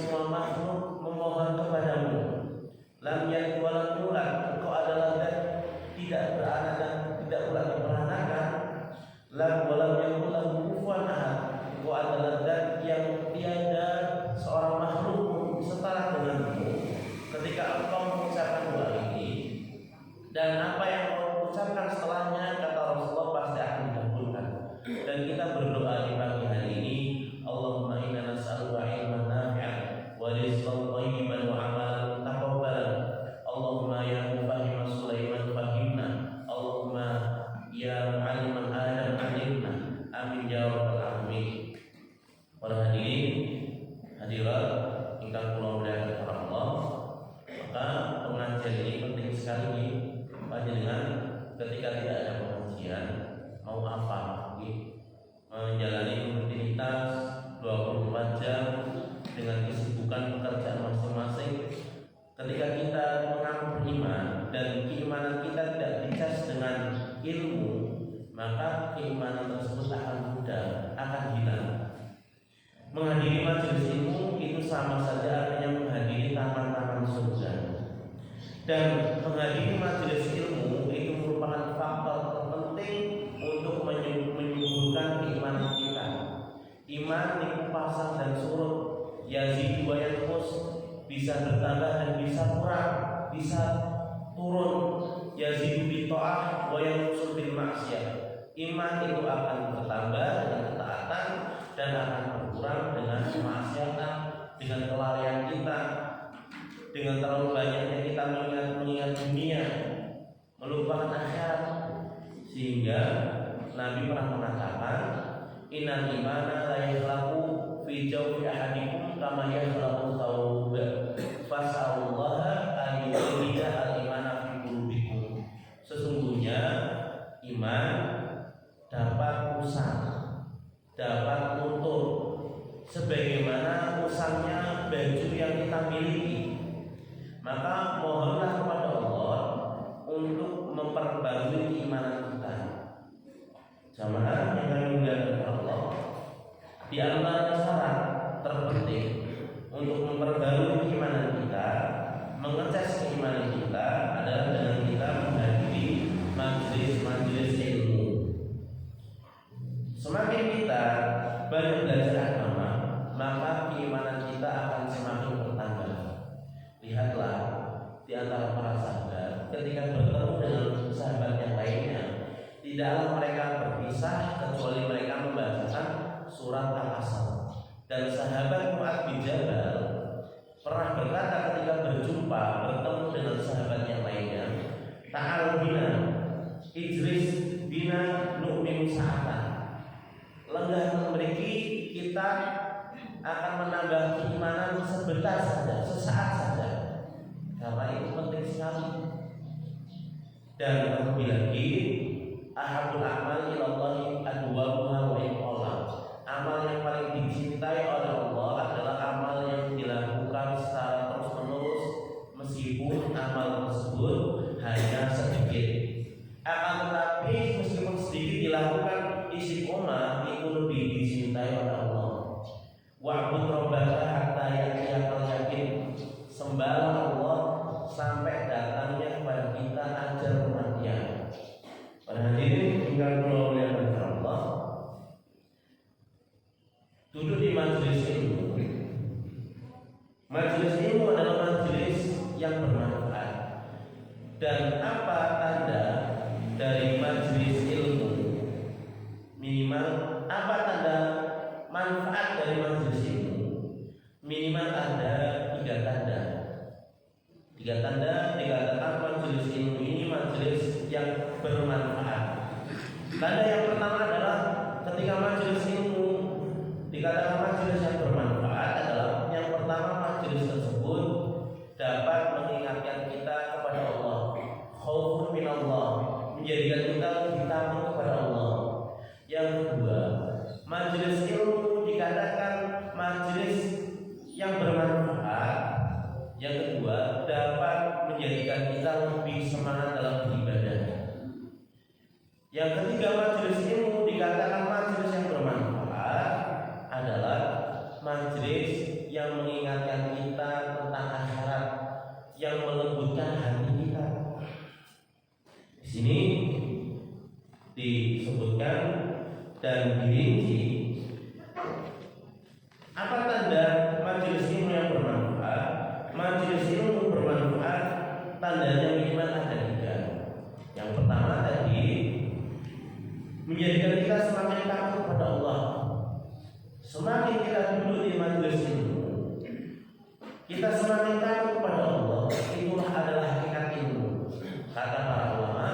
semua makhluk memohon kepadamu. Lam yalid wa lam yulad, engkau adalah zat tidak beranak dan tidak pula diperanakan. Lam wa lam yakul lahu kufuwan ahad, engkau adalah zat yang tiada seorang makhluk setara denganmu. Ketika engkau mengucapkan doa ini dan apa yang engkau ucapkan setelahnya, kata Rasulullah, pasti akan dikabulkan. Dan kita berdoa di pagi hari ini, Allahumma inna nas'aluka ilman nafi'an wa rizqan thayyiban wa amalan mutaqabbalan. Allahumma ya mufahhim Sulaiman fahimna, Allahumma ya mu'alliman Adam alimna. Amin ya rabbal alamin. Para hadirin hadirat ingkang kula muliakan Allah, maka pengajian ini penting sekali panjenengan ketika tidak ada pengajian mau apa menjalani rutinitas 24 jam dengan kesibukan pekerjaan masing-masing. Ketika kita mengaku beriman dan keimanan kita tidak dicas dengan ilmu, maka keimanan tersebut akan pudar, akan hilang. Menghadiri majelis ilmu itu sama saja artinya menghadiri taman-taman surga. Dan menghadiri majelis ilmu itu merupakan faktor terpenting untuk menyuburkan keimanan kita. Iman itu pasang dan surut, yazid wa yanqus, bisa bertambah dan bisa kurang, bisa turun. Yazid bi ta'ah wa yanqus bil maksiyah. Iman itu akan bertambah dengan ketaatan dan akan berkurang dengan kemaksiatan, dengan kelalaian kita, dengan terlalu banyaknya kita mengingat dunia, melupakan akhirat. Sehingga Nabi pernah mengatakan, innal imana la yakhlaqu fi jawfi ahadikum kama yakhlaqu thawb fas'alullaha an yuzhida al-imana fi qulubikum. Sesungguhnya iman dapat usang, dapat luntur sebagaimana usangnya baju yang kita miliki. Maka mohonlah kepada Allah untuk memperbarui keimanan kita. Jamaah yang kami muliakan Allah, di antara syarat terpenting untuk memperbarui keimanan kita, mengecas keimanan kita adalah dengan kita menghadiri majelis-majelis ilmu. Semakin kita banyak belajar agama, maka keimanan kita akan semakin bertambah. Lihatlah di antara para sahabat ketika bertemu dengan sahabat yang lainnya, tidaklah mereka berpisah kecuali mereka membacakan surat Al-Asr. Dan sahabat Mu'adz bin Jabal pernah berkata ketika berjumpa bertemu dengan sahabat yang lainnya, ta'al bina ijlis bina nu'minu sa'atan. Lenggah memiliki kita akan menambah keimanan sebentar saja, sesaat saja. Karena itu penting sekali. Dan terlebih lagi, ahabul amal ilallahi adwamuha wa iqalla. Amal yang paling dicintai oleh Allah adalah amal yang dilakukan secara terus-menerus, meskipun amal tersebut hanya sedikit. Akan tetapi meskipun sedikit dilakukan istiqomah, itu lebih dicintai oleh Allah. Wa'bud rabbaka hatta ya'tiyakal yakin. Sembahlah Allah sampai datangnya kepada kita ajal kematian. Pada hadirin tinggal muliakan Allah, duduk di majelis ilmu. Majelis ilmu adalah majelis yang bermanfaat. Dan apa tanda dari majelis ilmu? Minimal apa tanda manfaat dari majelis ilmu? Minimal ada 3 tanda. 3 tanda dikatakan majelis ilmu ini majelis yang bermanfaat. Tanda yang pertama adalah ketika majelis ilmu dikatakan majelis yang bermanfaat adalah yang pertama, majelis tersebut dapat mengingatkan kita kepada Allah, khaufun minallah, menjadikan kita lebih takut kepada Allah. Yang kedua, majelis ilmu dikatakan majelis yang bermanfaat. Yang kedua, dapat menjadikan kita lebih semangat dalam beribadah. Yang ketiga, majelis ilmu dikatakan majelis yang bermanfaat adalah majelis yang mengingatkan kita tentang akhirat, yang melembutkan hati kita. Di sini disebutkan dan dirinci apa tanda majelis ilmu yang bermanfaat. Majelis ilmu bermanfaat tandanya minimal ada 3. Yang pertama tadi, menjadikan kita semakin takut kepada Allah. Semakin kita duduk di majelis ilmu, kita semakin takut kepada Allah. Itulah adalah hakikat ilmu. Kata para ulama,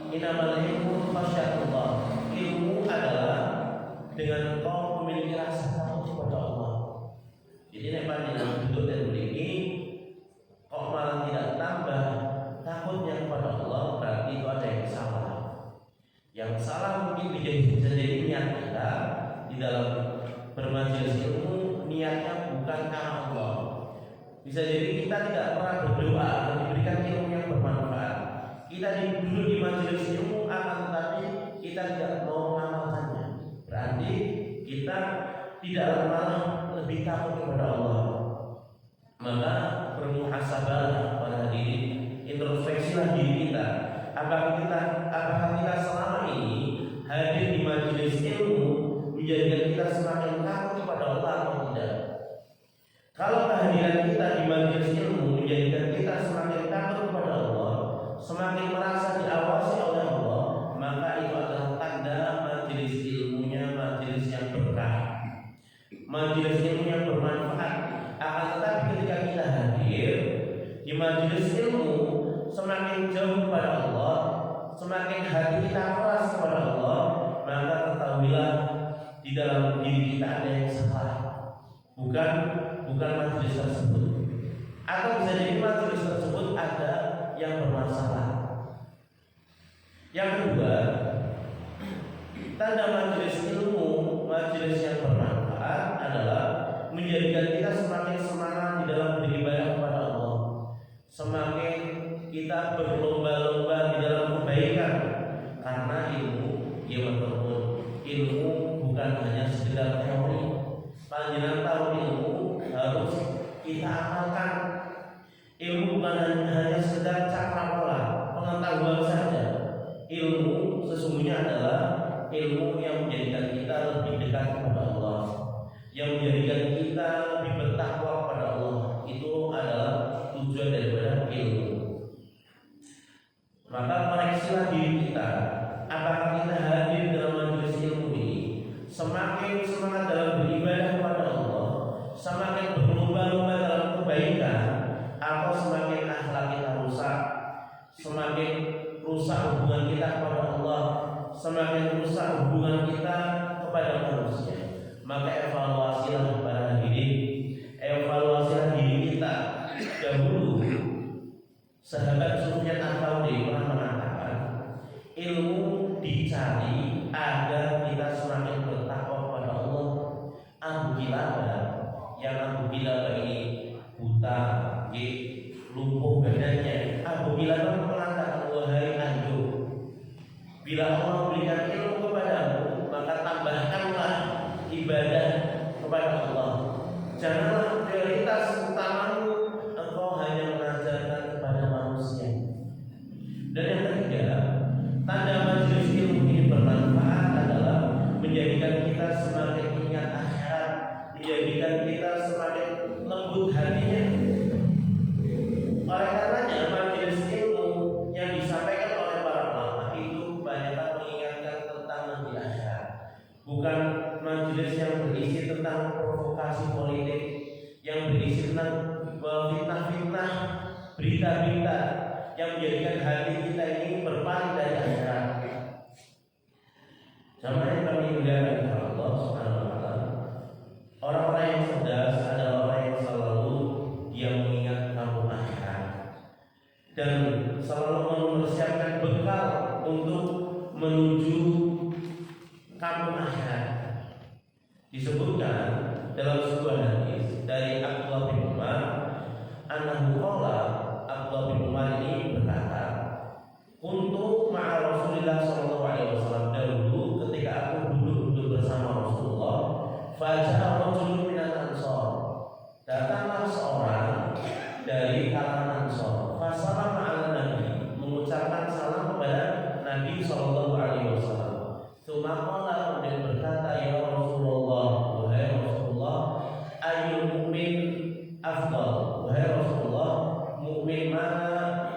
innamal ilmu khasyatullah. Ilmu adalah dengan engkau memiliki rasa takut kepada Allah. Jadi nek panjenengan duduk dan berdiri kok malah tidak tambah takutnya kepada Allah, berarti itu ada yang salah. Yang salah mungkin bisa jadi niat kita di dalam bermajelis ilmu, niatnya bukan karena Allah. Bisa jadi kita tidak pernah berdoa dan diberikan ilmu yang bermanfaat. Kita duduk di majelis ilmu, akan tetapi kita tidak mau mengamalkannya. Berarti kita tidak malah lebih takut kepada Allah. Maka bermuhasabah pada diri, introspeksilah diri kita. Apakah kita selama ini hadir di majelis ilmu menjadikan kita semakin takut kepada Allah atau tidak? Kalau kehadiran kita di majelis ilmu menjadikan kita semakin takut kepada Allah, semakin merasa diawasi oleh Allah, maka itu adalah tanda majelis ilmunya majelis yang berkah, majelis ilmu yang bermanfaat. Akan tetapi ketika kita hadir di majelis ilmu semakin jauh kepada Allah, semakin hati kita keras kepada Allah, maka ketahuilah di dalam diri kita ada yang salah. Bukan majelis tersebut, atau bisa jadi majelis tersebut ada yang bermasalah. Yang kedua, tanda majelis ilmu, majelis yang bermanfaat adalah menjadikan kita semakin semangat di dalam beribadah kepada Allah, semakin kita berlomba-lomba di dalam kebaikan. Karena ilmu, ya betul, ilmu bukan hanya sekedar teori. Panjenengan tahu ilmu harus kita amalkan. Ilmu bukan hanya sekedar cakrawala, pengetahuan saja. Ilmu sesungguhnya adalah ilmu yang menjadikan kita lebih dekat kepada Allah, yang menjadikan kita lebih bertakwa kepada Allah. Itu adalah tujuan daripada ilmu. Maka koreksilah diri kita. Apakah kita hadir dalam majelis ilmu ini semakin semangat dalam beribadah kepada Allah, semakin berlomba-lomba dalam kebaikan, atau semakin akhlak kita rusak, semakin rusak hubungan kita kepada Allah, semakin rusak hubungan kita kepada manusia? Maka evaluasilah para diri, evaluasilah diri kita. Dahulu sahabat Sufyan Ats-Tsauri pernah mengatakan, ilmu dicari agar kita semakin bertakwa kepada Allah. Abu Kilabah, yang Abu Kilabah ini buta, lumpuh badannya, Abu Kilabah mengatakan, wahai Ayub, bila Allah memberikan ilmu kepadamu, maka tambahkanlah ibadah kepada Allah. Janganlah prioritas utamamu engkau hanya mengajarkan kepada manusia. Dan yang ketiga, tanda majelis ilmu ini bermanfaat adalah menjadikan kita semakin ingat akhirat, menjadikan kita semakin lembut hatinya. Oleh karenanya majelis ilmu yang disampaikan oleh para ulama itu banyak mengingatkan tentang nanti akhirat. Bukan majelis yang berisi tentang provokasi politik, yang berisi tentang fitnah-fitnah, berita-berita yang menjadikan hati kita ini berpaling dari akhirat. Jamaah yang kami muliakan Allah Subhanahu wa taala, orang-orang yang cerdas adalah orang yang selalu dia mengingat kampung akhirat dan selalu mempersiapkan bekal untuk menuju kampung akhirat. Disebutkan dalam sebuah hadis dari Abdullah bin Umar, annahu qala, Abdullah bin Umar ini berkata, untuk ma'a Rasulullah sallallahu alaihi wasallam, dahulu ketika aku duduk bersama Rasulullah, faja'a rajulun min kalangan Ansor. Fasalam ala Nabi, mengucapkan salam kepada Nabi sallallahu alaihi wasallam. Tsumma kemudian berkata, ya Rasulullah, wahai Rasulullah, ayyul mu'min afdal, wahai Rasulullah, mukmin mana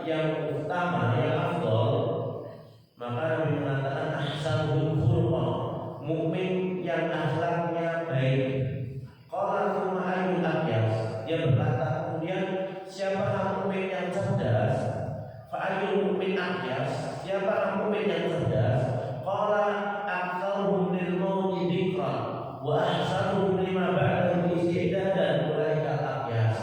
yang utama, yang afdal? Maka Nabi mengatakan ahsanul khuluqa, mukmin yang akhlaknya baik. Qala tsumma ayyul aqyas, dia berkata kemudian, siapa mukmin yang cerdas? Fa ayyul mukmin aqyas, siapa mukmin yang cerdas? Qala aktsaruhum lil mauti dzikran wa ahsanuhum lima ba'dahu isti'dadan ulaika aqyas.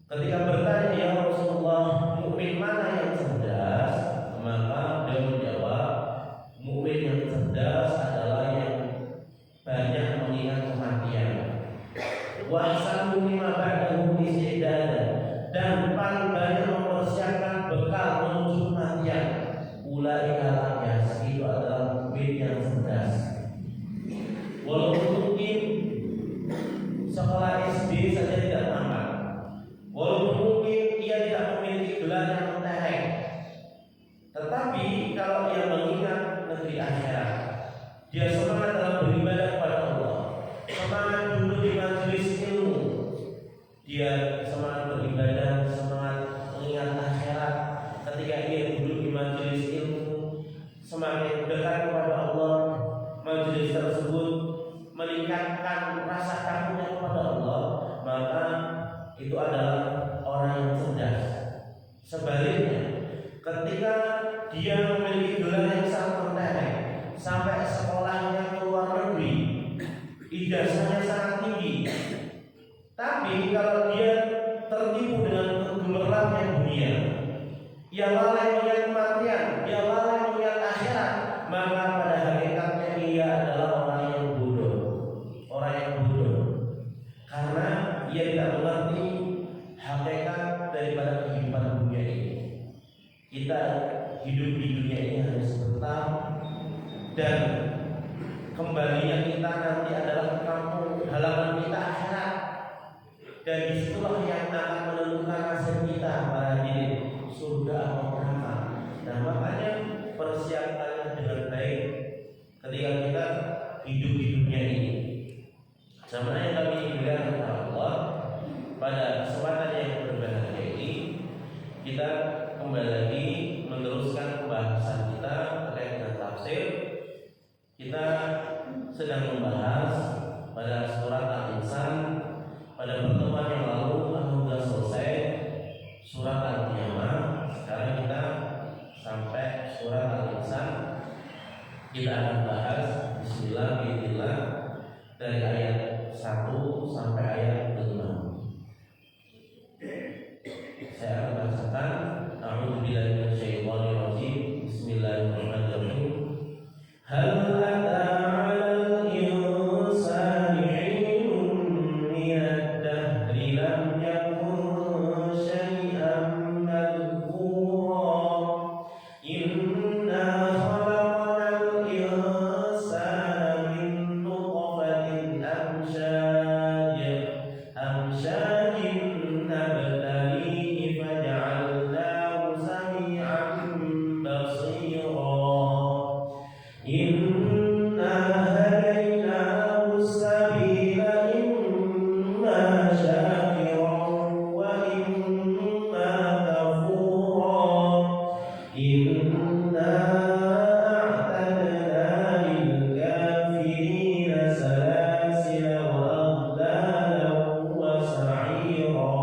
Ketika bertanya, ya Rasulullah, mukmin mana yang cerdas? Maka beliau menjawab, mukmin yang cerdas adalah yang banyak mengingat kematian. Wa ahsanuhum lima ba'dahu isti'dadan, dan paling banyak mempersiapkan bekal menuju kematian. Ulaika aqyas, itu adalah mukmin yang cerdas. Walaupun mungkin sekolah SD saja tidak tamat, walaupun mungkin ia tidak memiliki gelar yang mentereng, tetapi kalau ia mengingat negeri akhirat, dia semangat dalam beribadah kepada Allah, semangat duduk di majelis ilmu, dia semangat beribadah, semangat mengingat akhirat. Ketika ia duduk di majelis ilmu, semakin dekat kepada Allah, majelis tersebut meningkatkan rasa takutnya kepada Allah, maka itu adalah orang yang cerdas. Sebaliknya, ketika dia memiliki gelar yang sangat mentereng, sampai sekolahnya ke luar negeri, ijazahnya sangat tinggi, tapi kalau dia tertipu dengan gemerlapnya dunia, ia lalai melihat kematian, ia lalai melihat akhirat, maka pada hakikatnya ia adalah orang yang bodoh, karena ia tidak mengerti hakikat daripada kehidupan dunia ini. Kita hidup di dunia ini hanya sebentar, dan kembalinya kita nanti adalah ke kampung halaman kita akhirat, dan disitulah yang akan menentukan nasib kita, para hadirin, surga atau neraka. Nah, makanya persiapkanlah dengan baik ketika kita hidup di dunia ini. Sama yang kami bilang kepada Allah, pada kesempatan yang berbahagia ini, kita kembali lagi meneruskan pembahasan kita terkait dengan tafsir. Kita sedang membahas pada surat Al-Insan. Pada pertemuan yang lalu alhamdulillah selesai surat Al-Qiyamah. Sekarang kita sampai surat Al-Insan. Kita akan bahas bismillah dari ayat 1 sampai ayat 5. Saya akan bacakan. A'udzubillahi minasyaitonir rajim. Bismillahirrahmanirrahim. Hal ata 'alal insani 'ilmun minad dahri lam yakun syai'an madhkura. Inna khalaqnal insana min nutfatin amsyajin nabtalihi faj'alnahu sami'an basira. Inna hadaynahu as-sabila imma syakiran wa imma kafura. Inna a'tadna lil kafirina salasila wa aghlalan wa sa'ira.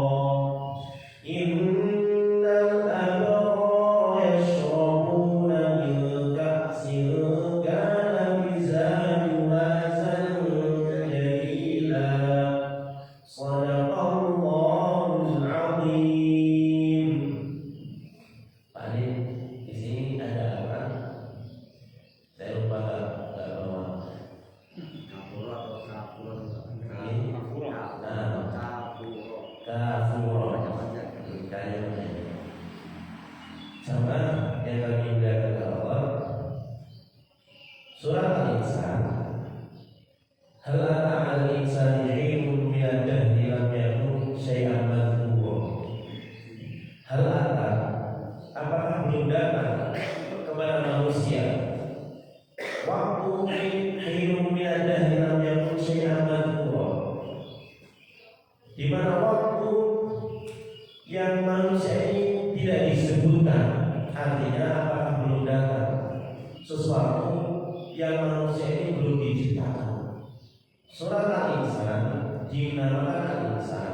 Innal abrara yashrabuna min ka'sin kana mizajuha zanjabila. Shadaqallahul 'azim. Pak Adi, di sini ada apa? Saya lupa nggak bawa. Kafuro. Sama yang kami belajar ke Allah. Surat Al-Insan. Hal ata 'alal insani 'ilmun minad dahri lam yakun syai'an madhkura. yang manusia ini tidak disebutkan, artinya apakah belum datang sesuatu yang manusia ini belum diciptakan. Surat Al-Insan dinamakan Al-Insan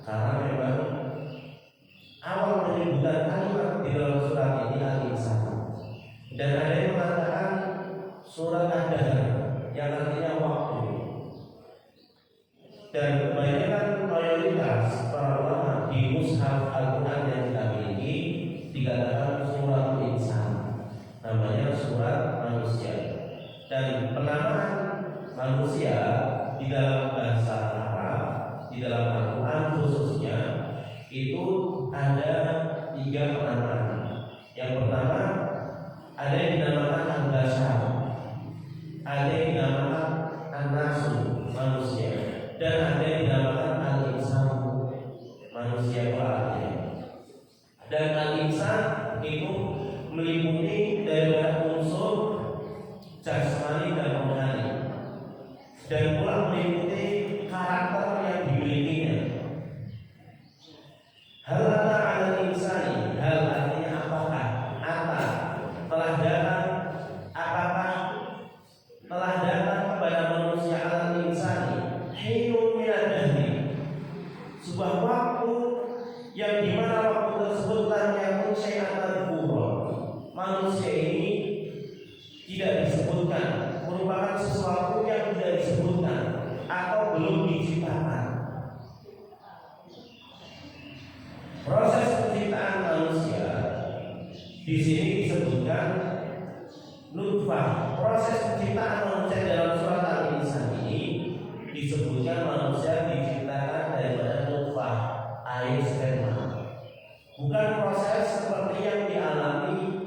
karena memang awal penyebutan kalimat di dalam surat ini Al-Insan. Dan ada yang mengatakan surat Ad-Dahr yang artinya waktu. Dan kebanyakan mayoritas para ulama di mushaf Al-Quran yang kita miliki dikatakan surat Al-Insan, namanya surat manusia. Dan penamaan manusia di dalam bahasa Arab, di dalam Al-Quran khususnya itu ada 3 penamaan. Yang pertama ada yang dinamakan Al-Bashar, ada yang dinamakan An-Nasu, manusia, dan ada yang dinamakan Al-Insan, manusia berarti. Dan Al-Insan itu meliputi dari unsur jasmani dan rohani, dan pula meliputi karakter yang dimilikinya. Hal ata 'alal insani, hal artinya apakah, ata telah datang, apakah telah datang kepada manusia 'alal insani hinun minad dahri, sebuah waktu yang dimana waktu tersebut lam yakun syai'an madhkura, manusia ini tidak disebutkan, merupakan sesuatu yang tidak disebutkan atau belum diciptakan. Proses penciptaan manusia di sini disebutkan nutfah. Proses penciptaan manusia dalam surat Al-Insan ini disebutkan manusia diciptakan daripada nutfah, air sperma. Bukan proses seperti yang dialami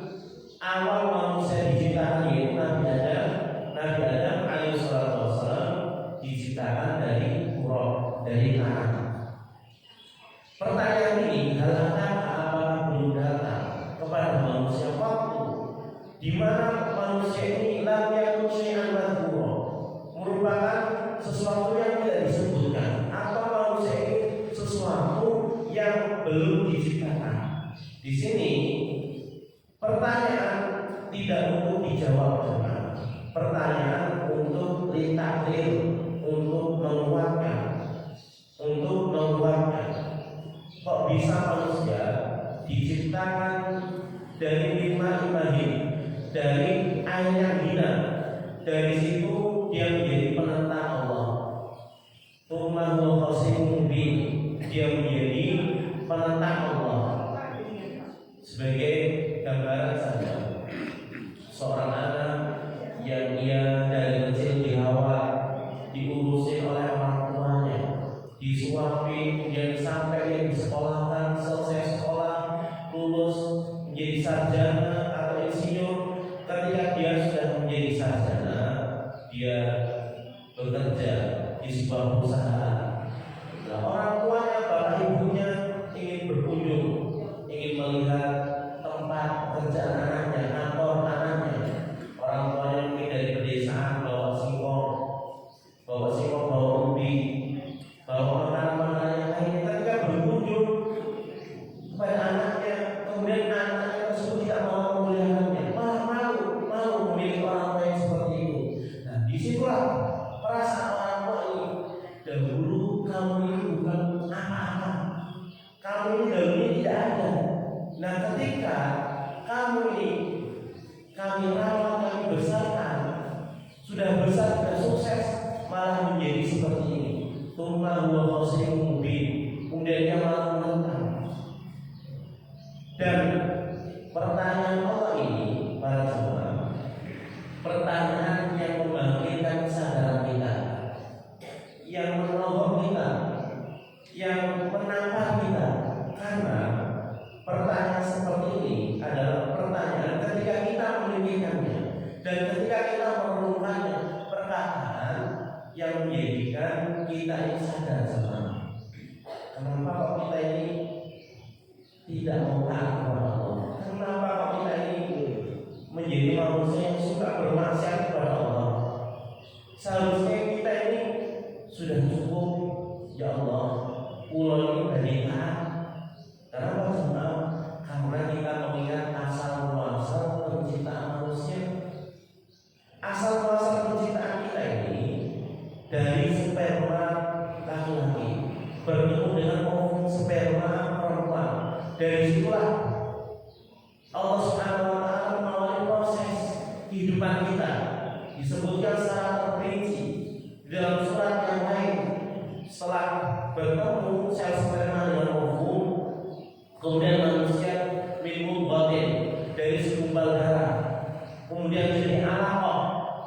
awal manusia diciptakan, yaitu Nabi Adam. Nabi Adam alaihissalam diciptakan dari turab, dari tanah. Pertanyaan ini, hal apakah belum datang kepada manusia waktu di mana manusia ini lam yakun syai'an madhkura, merupakan sesuatu yang tidak disebutkan, atau manusia ini sesuatu yang belum diciptakan. Di sini pertanyaan tidak untuk dijawab, pertanyaan untuk litaklir, untuk menguatkan, kok bisa manusia diciptakan dari lima imahin, dari air yang hina, dari situ dia menjadi penentang Allah. Tumahul khasimun mubin, dia menjadi penentang Allah. Sebagai gambaran saja, seorang anak yang ia dari kecil dirawat, diurusin oleh orang tuanya, disuapin, kemudian sampai dia disekolahkan, selesai sekolah, lulus menjadi sarjana atau insinyur. Ketika dia sudah menjadi sarjana, dia bekerja di sebuah perusahaan. Nah, orang tuanya, bapak ibunya ingin berkunjung, ingin melihat tempat pekerjaan anaknya, kantor anaknya. Orang tuanya mungkin dari pedesaan, bawa singkong, bawa ubi, bawa makanan-makanan yang lainnya. Ketika berkunjung kepada anaknya, kemudian anaknya tersebut tidak mau memeliharaannya, malah malu memiliki orang tua yang seperti itu. Nah, disitulah perasaan orang tua ini, dahulu kamu ini bukan apa-apa, kamu ini dahulu tidak ada. Nah, ketika kamu ini kami rawat, kami besarkan, sudah besar, sudah sukses, malah menjadi seperti ini. Tumma huwa khasimun mubin, kemudian dia malah menentang. Dan pertanyaan Allah ini, para jemaah, pertanyaan yang membangkitkan kesadaran kita, yang menolong kita, yang menambah kita. Karena pertanyaan seperti ini adalah pertanyaan ketika kita memilikinya dan ketika kita merenungkannya, perkataan yang menjadikan kita ini sadar sama. Kenapa kok kita ini tidak mau taat kepada Allah? Kenapa kok kita ini menjadi manusia yang suka bermaksiat kepada Allah? Seharusnya kita ini sudah cukup, ya Allah, pulau ini dari taat. Dari situlah Allah Subhanahu wa taala mengawali proses kehidupan kita. Disebutkan secara terperinci di dalam surat yang lain. Setelah bertemu sel sperma dengan ovum, kemudian manusia minum batin dari segumpal darah, kemudian jadi alaqah,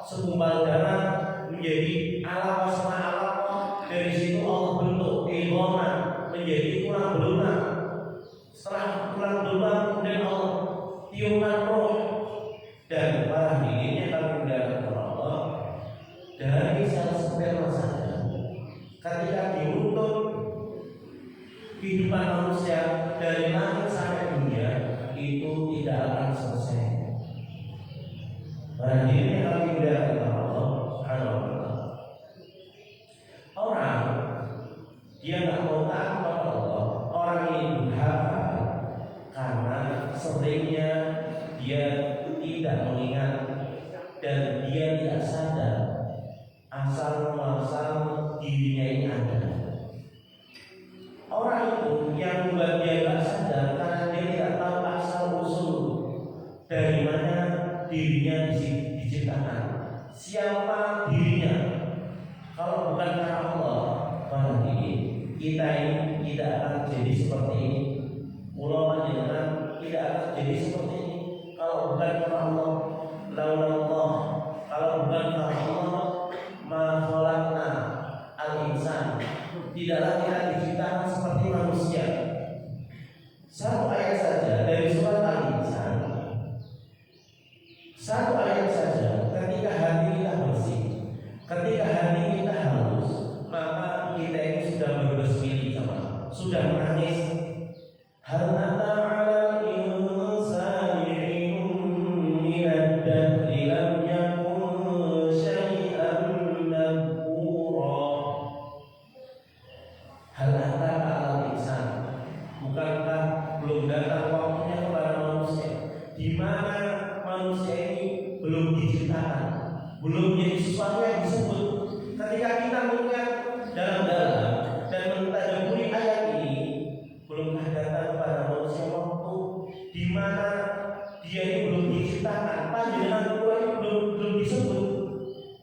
segumpal darah menjadi alaqah sama alaqah. Dari situ Allah bentuk idhaman menjadi tulang belulang. Setelah tulang belulang kemudian Allah tiupkan roh, dan para hadirin yang kami muliakan Allah, dari sel sperma saja ketika diuntut kehidupan manusia dari langit sampai dunia itu tidak akan selesai. Para hadirin yang kami muliakan Allah Subhanahu wa taala, orang dia nggak mau taat kepada Allah, orang ini durhaka karena seringnya dia tidak mengingat dan dia tidak sadar asal muasal dirinya ini ada. Orang itu yang membuat dia tidak sadar karena dia tidak tahu asal usul dari mana dirinya diciptakan, siapa dirinya. Kalau bukan karena Allah, berarti kita ini tidak akan jadi seperti ini. Ulama jenengan tidak akan jadi seperti ini kalau bukan karena Allah. Laulallah, kalau bukan karena Allah, ma khalaqna al-insan, tidaklah kita diciptakan seperti manusia. Satu ayat saja dari surat Al-Insan, satu ayat saja, ketika hati kita bersih, ketika hati kita halus, maka kita ini sudah berbesmili sama, sudah menangis. Hal ata 'alal insani 'ilmun minad dahri lam yakun syai'an madhkura. Hal ata 'alal insan, bukankah belum datang waktunya kepada manusia di mana manusia ini belum diciptakan, belum jadi sesuatu yang disebut. Ketika kita melihat dalam-dalam dan mentadabburi ayat ini, belumkah datang kepada manusia waktu di mana dia ini belum diciptakan, panjenengan dua ini belum disebut,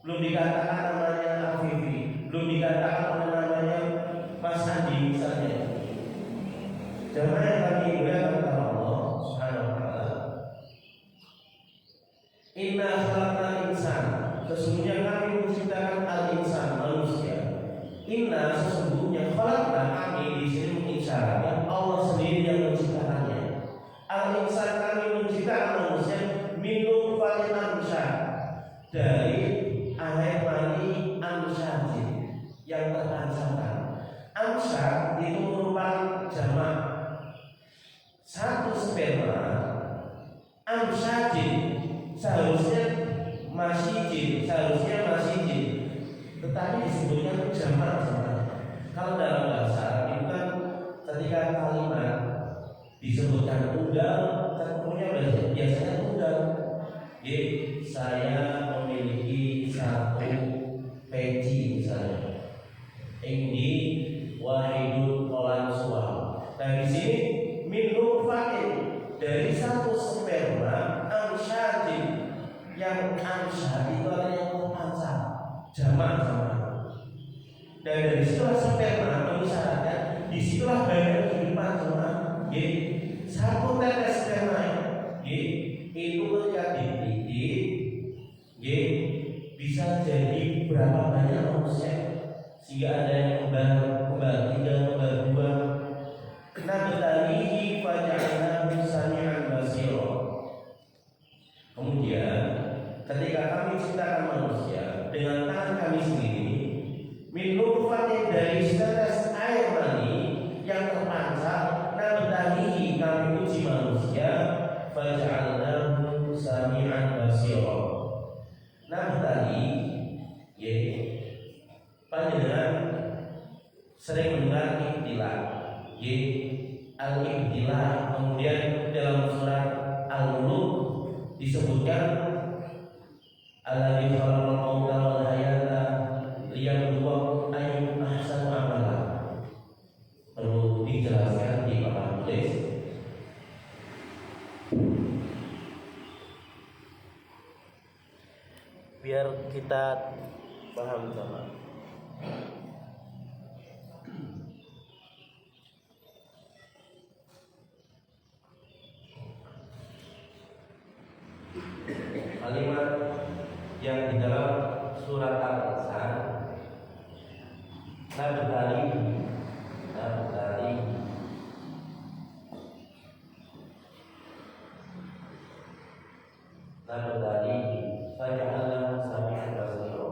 belum dikatakan namanya Afifi, belum dikatakan namanya Mas Andi misalnya. Jamaah yang kami muliakan Allah Subhanahu wa taala, inna khalaqnal insana, sesungguhnya kami menciptakan al-insan, manusia. Inna, sesungguhnya, khalaqna, kami di sini mengisyaratkan Allah sendiri yang menciptakannya. Al-insan, kami menciptakan manusia min nutfatin amsyad, dari air mani amsyadin yang terpancarkan. Amsyad itu merupakan jamak satu sperma. Amsyadin seharusnya masijin, tetapi disebutnya jamak. Kalau dalam bahasa Arab itu kan ketika kalimat disebutkan tunggal, tentunya biasanya tunggal. Saya memiliki satu peci misalnya. Ini wahidul kolan suam. Nah di sini min nutfatin, dari satu sperma amsyadin, yang amsyad itu adalah yang terpancar, jamak sama. Dan dari situlah sperma mengisyaratkan disitulah banyak kehidupan sama. Satu tetes sperma itu ketika dipikir bisa jadi berapa banyak manusia, sehingga ada yang kembali 3, kembali 2. Nabtalihi faja'alnahu sami'an basira. Kemudian ketika kami ciptakan manusia dengan tangan kami sendiri, min nutfatin, dari setetes air mani yang terpancar, nabtalihi, kami uji manusia, faja'alnahu sami'an basira. Nabtali, panjenengan sering mendengar ibtilah, al-ibtilah. Kemudian dalam surat Al-Mulk disebutkan alladzi khalaqal mauta wal hayata liyabluwakum ayyukum ahsanu amala. Perlu dijelaskan di papan tulis, biar kita paham sama. Kalimat yang di dalam surat Al-Insan, nabtali faja'alna sami'an basira.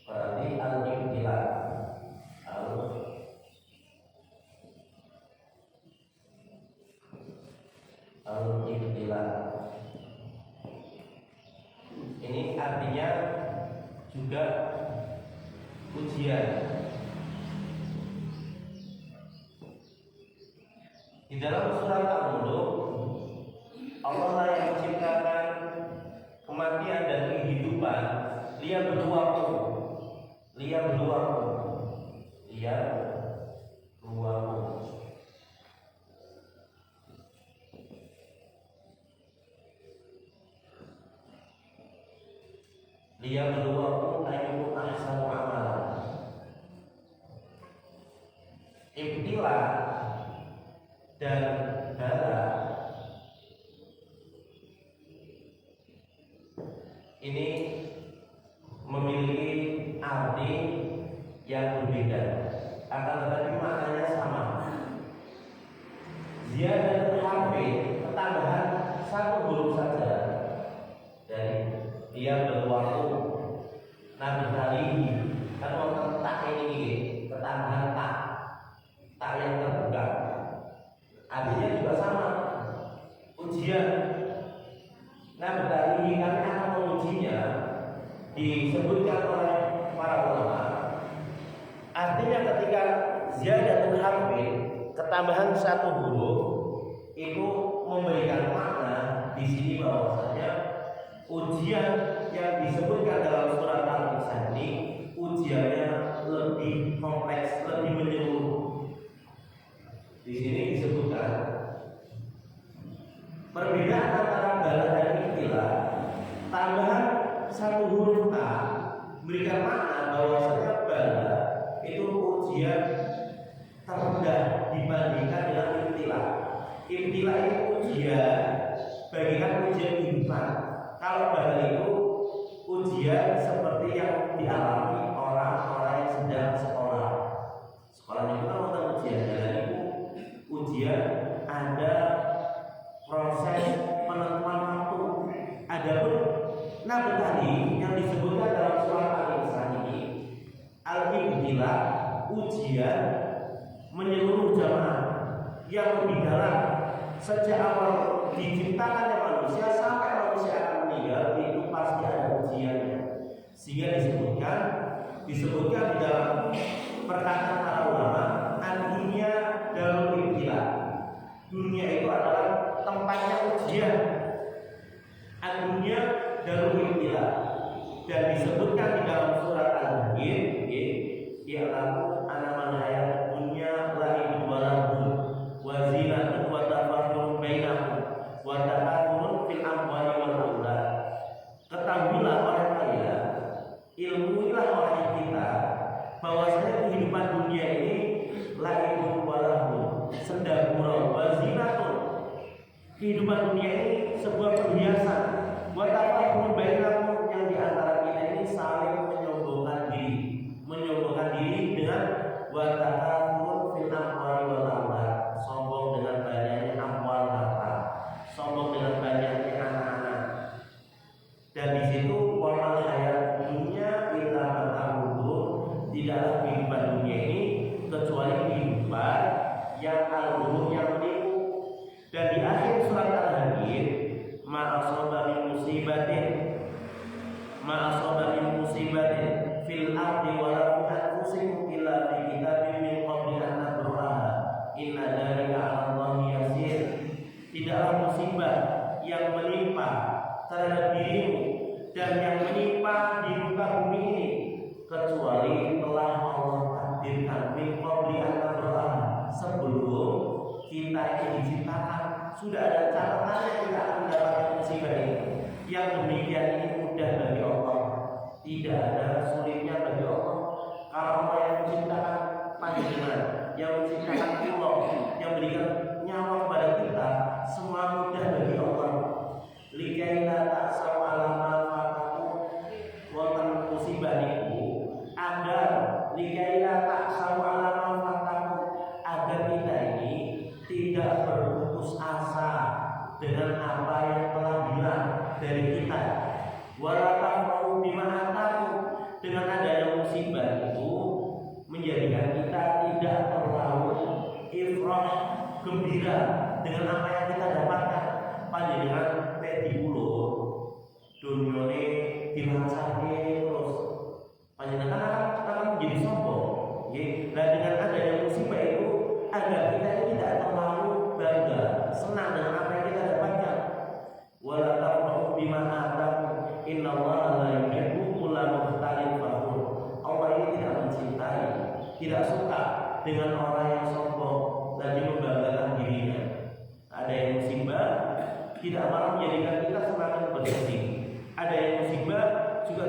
Berarti al-ibtila al-ibtila ini artinya juga ujian. Di dalam surat Al-Mulk, Allah lah yang menciptakan kematian dan kehidupan. Dia berduaku. Dia berduaku ayyuhum ahsanu amalan. Ibtila dan bala ini memiliki arti yang berbeda, akan tetapi maknanya sama. Ziyadah harfi, tambahan satu huruf saja dari dia berwaktu. Nabi tadi kan wonten tak ini, ketambahan tak yang terbuka. Artinya juga sama, ujian. Nabi tadi kami akan mengujinya, disebutkan oleh para ulama. Artinya ketika ziyadatul harfi, ketambahan satu huruf itu memberikan makna di sini bahwasanya ujian yang disebutkan dalam surat Al-Insan ini ujiannya lebih kompleks, lebih menyeluruh. Di sini disebutkan perbedaan antara bala dan ibtila. Tambahan satu huruf ta memberikan makna bahwasanya bala itu ujian terendah dibandingkan dengan ibtila. Ibtila itu ujian bagikan ujian kehidupan. Kalau bala itu ujian seperti yang dialami orang-orang yang sedang sekolah. Sekolahnya itu kan ada ujian, dan itu ujian ada proses penentuan waktu. Adapun nabi tadi yang disebutkan dalam surat Al-Insan ini al-ibtila, ujian menyeluruh jamaah yang lebih dalam sejak awal diciptakannya manusia sampai manusia akan meninggal, itu pasti ada ujiannya. Sehingga disebutkan di dalam perkataan para ulama, artinya dalam ibtila, dunia itu adalah tempatnya ujian. Dunia dalam ibtila, dan disebutkan di dalam surat Al-Hadid, ya'lamu annamal hayat dunya la'ibun wa lahun wa zinatun wa tafakhurun bainakum wa takathurun fil amwali wal aulad. Ketahuilah oleh kalian, ilmuilah oleh kita bahwasanya kehidupan dunia ini la'ibun wa lahun, senda gurau, wa zinatun, kehidupan dunia ini sebuah perhiasan, wa tafakhurun bainakum, yang di antara kita ini saling menyombongkan diri dengan wa takathurun fil amwali wal aulad, sombong dengan banyaknya amwal harta, sombong dengan banyaknya anak-anak. Dan di situ wamal hayat dunia illa mata'ul, tidaklah kehidupan dunia ini kecuali kehidupan yang al-ghurur, yang menipu. Dan di akhir surat Al-Hadid, ma asaba min musibatin fil ardi wa la fi anfusikum illa fi kitabim min qabli an nabraha inna dzalika 'ala Allahi yasir. Tidaklah musibah yang menimpa terhadap dirimu dan yang menimpa di muka bumi ini kecuali telah Allah takdirkan min qabli an nabraha, sebelum kita ini diciptakan. Sudah ada catatannya kita akan mendapatkan musibah ini. Yang demikian ini mudah bagi Allah. Tidak ada sulitnya bagi Allah. Kalau Allah yang menciptakan panjenengan, yang menciptakan pulau, yang berikan nyawa kepada kita, semua mudah bagi Allah. Likaila tak sama lama fataku wonten musibah niku agar likaila tak sama lama fataku, agar kita ini tidak berputus asa dengan apa yang telah hilang dari kita. Walatafrahu bima ataku, dengan adanya musibah itu menjadikan kita tidak terlalu ifrah, gembira dengan apa yang kita dapatkan. Panjenengan di ulur dunyane dimancake terus panjenengan akan menjadi sombong. Nah, dengan adanya musibah itu agar kita ini tidak terlalu bangga, senang dengan apa yang kita dapatkan. Wala tafrahu bima atakum innallaha la yuhibbu kulla mukhtalin fakhur. Allah ini tidak mencintai, tidak suka dengan orang yang sombong lagi membanggakan dirinya. Ada yang musibah tidak malah menjadikan kita semakin bersih. Ada yang musibah juga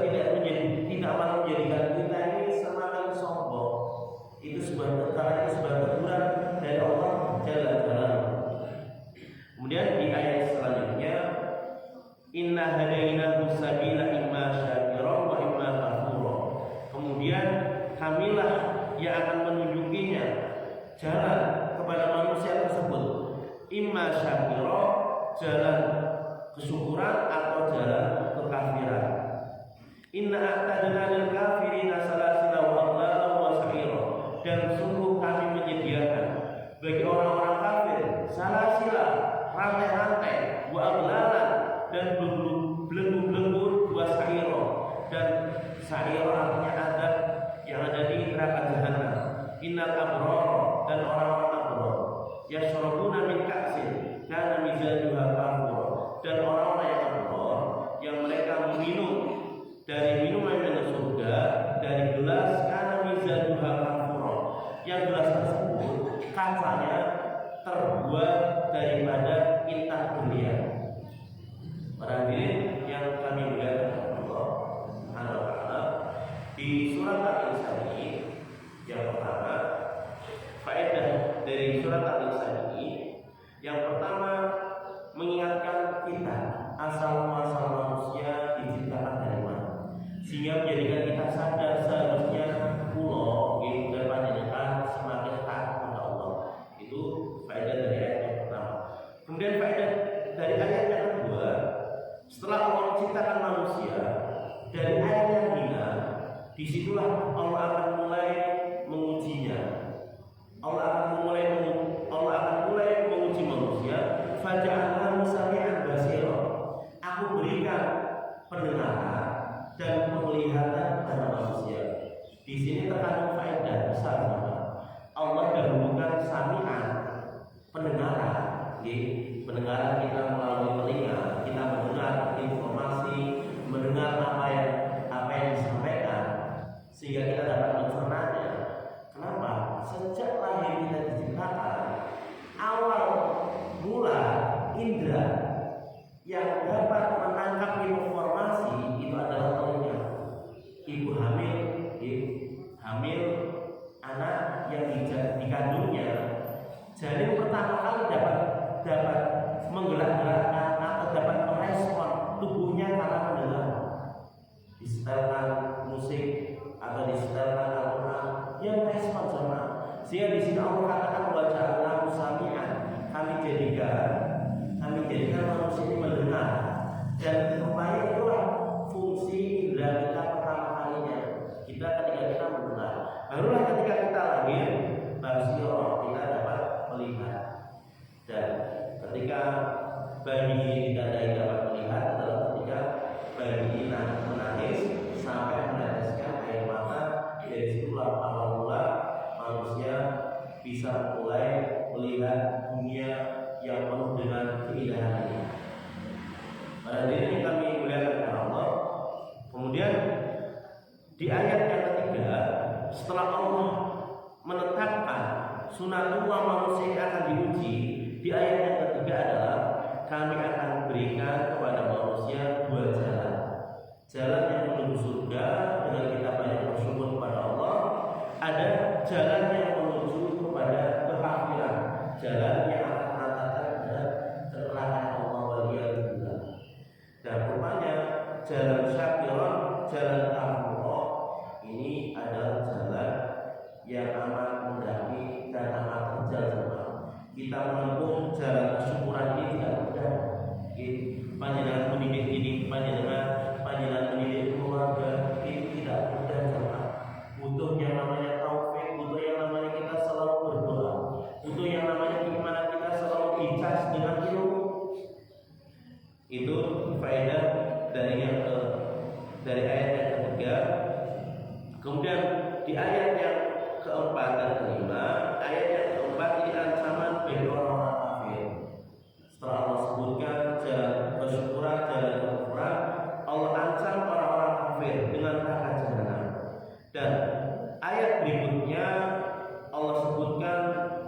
tidak malah menjadikan kita ini semakin sombong. Itu sebuah teguran dari Allah Jalla Jalaluhu. Kemudian di ayat selanjutnya, inna hadainahu sabila imma syakira wa imma kafura. Kemudian kamilah yang akan menunjukinya jalan kepada manusia tersebut, imma syakira, jalan kesyukuran atau jalan kekafiran. Inna a'tadna lil kafirina salasila wa aghlalan wa sa'ira. Dan sungguh kami menyediakan bagi orang-orang kafir salasila, rantai-rantai, wa aghlalan, dan belenggu-belenggu, wa sa'ira, dan sa'ira artinya azab yang ada di neraka jahanam. Innal abrar, dan orang-orang abrar, yashrabuna min ka'sin kana mizajuha kafur, dan orang-orang yang abrar yang mereka meminum dari minuman dari surga, dari gelas kana mizajuha kafur, yang gelas tersebut kacanya terbuat daripada intan berlian. Para hadirin yang kami muliakan Allah Subhanahu wa taala, di surat Al-Insan ini yang pertama, faedah dari surat Al-Insan ini yang pertama mengingatkan kita asal muasal manusia diciptakan dari mana, sehingga menjadikan kita sadar seharusnya pulau dan panjenengan semakin taat kepada Allah. Itu faedah dari ayat yang pertama. Kemudian faedah dari ayat yang kedua, setelah Allah menciptakan manusia dari ayat yang hina, disitulah Allah akan mulai mengujinya. Allah akan mulai menguji manusia. Faja'alnahu sami'an basira. Aku berikan pendengaran dan penglihatan pada manusia. Di sini terkandung faedah besar. Allah dahulukan sami'an, pendengaran. Pendengaran kita melalui telinga, kita mendengar informasi, mendengar apa yang disampaikan, sehingga kita dapat mencernanya. Kenapa? Sejak lahir kita diciptakan, awal mula indera yang dapat menangkap informasi itu adalah telinga. Ibu hamil anak yang dikandungnya, janin pertama kali dapat menggerak-gerakkan atau dapat merespon tubuhnya karena mendengar. Disetelkan musik atau disetelkan Al-Quran, yang merespon sama. Sehingga di sini Allah katakan waja'alnahu sami'an, kami jadikan manusia ini mendengar. Dan rupanya itulah fungsi indera kita pertama kalinya. Kita ketika kita mendengar, barulah ketika kita lahir basiro, kita dapat melihat. Dan ketika bayi ditandai dapat melihat adalah ketika bayi menangis sampai meneteskan air mata. Dari situlah awal mula manusia bisa mulai melihat dunia yang penuh dengan keindahan ini. Pada diri yang kami muliakan Allah. Kemudian di ayat yang ketiga, setelah Allah menetapkan sunatullah manusia yang akan diuji, di ayat yang ketiga adalah kami akan berikan kepada manusia dua jalan yang menuju surga surga dengan kita banyak bersyukur kepada Allah, ada jalan yang menuju kepada kekafiran, jalan yang akan mengantarkan kepada neraka Allah waliyadzubillah. Dan rupanya jalan syakiron, jalan kafuro ini adalah jalan yang amat mendaki dan amat terjal. Kita menempuh jalan kesyukuran ini tidak mudah. Panjenengan mendidik ini, panjenengan mendidik keluarga ini tidak mudah sama. Butuh yang namanya taufik, butuh yang namanya kita selalu berdoa, butuh yang namanya gimana kita selalu dicas dengan ilmu. Itu faedah dari dari ayat yang ketiga. Kemudian di ayat yang keempat dan kelima, ayat yang keempat ini ancaman bagi orang-orang kafir. Setelah Allah sebutkan jalan kesyukuran, jalan kekufuran, Allah ancam orang-orang kafir dengan neraka jahanam. Dan ayat berikutnya Allah sebutkan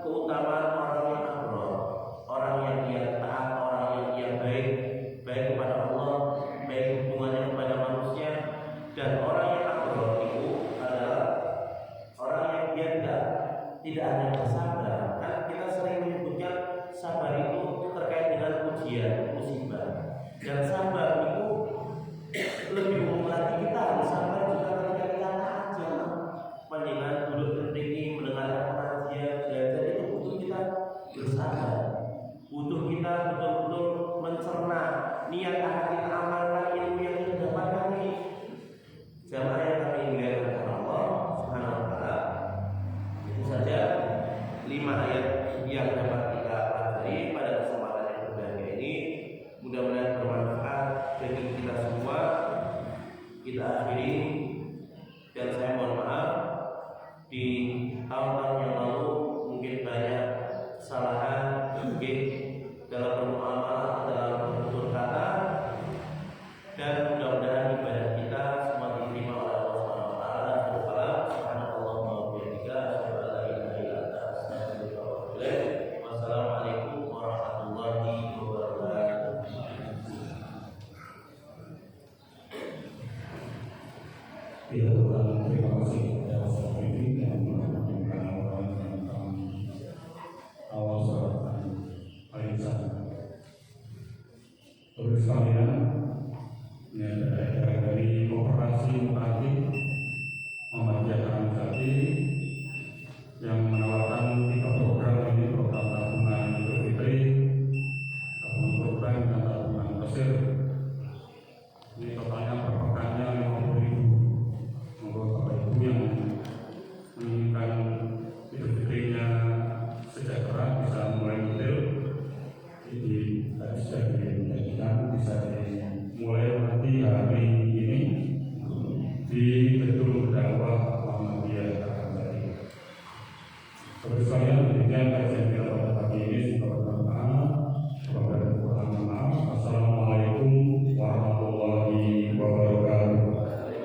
keutamaan orang yang abrar, orang yang dia taat, orang yang dia baik kepada Allah, baik hubungannya kepada manusia. Dan orang yang abrar itu adalah orang yang dia tidak hanya bersabar. Kan kita sering menyebutkan sabar itu terkait dengan ujian, musibah. Dan sabar itu lebih umum lagi, kita harus sabar juga ketika kita taat. Panjenengan duduk ini mendengarkan pengajian, belajar itu butuh kita bersabar, butuh kita betul-betul mencerna niat akan kita amalkan ilmu yang kita dapatkan ini. Jamaah yang kami muliakan Allah Subhanahu wa taala, itu saja 5 ayat yang dapat kita pelajari pada kesempatan yang berbahagia ini. Mudah-mudahan bermanfaat bagi kita semua. Kita akhiri, dan saya mohon maaf di tahun-tahun yang lalu mungkin banyak kesalahan mungkin dalam bermuamalah, dalam bertutur kata, dan mudah-mudahan ibadah kita semua diterima oleh Allah Subhanahu wa taala. Subhanallahumma wa bihamdika, asyhadu an la ilaha illa anta, astaghfiruka wa atubu ilaik. Wassalamualaikum warahmatullahi wabarakatuh. Kita ucapkan terima kasih kepada Ustaz Fitri yang menyampaikan orang tentang awal surah Al-Insan. Terus sekalian,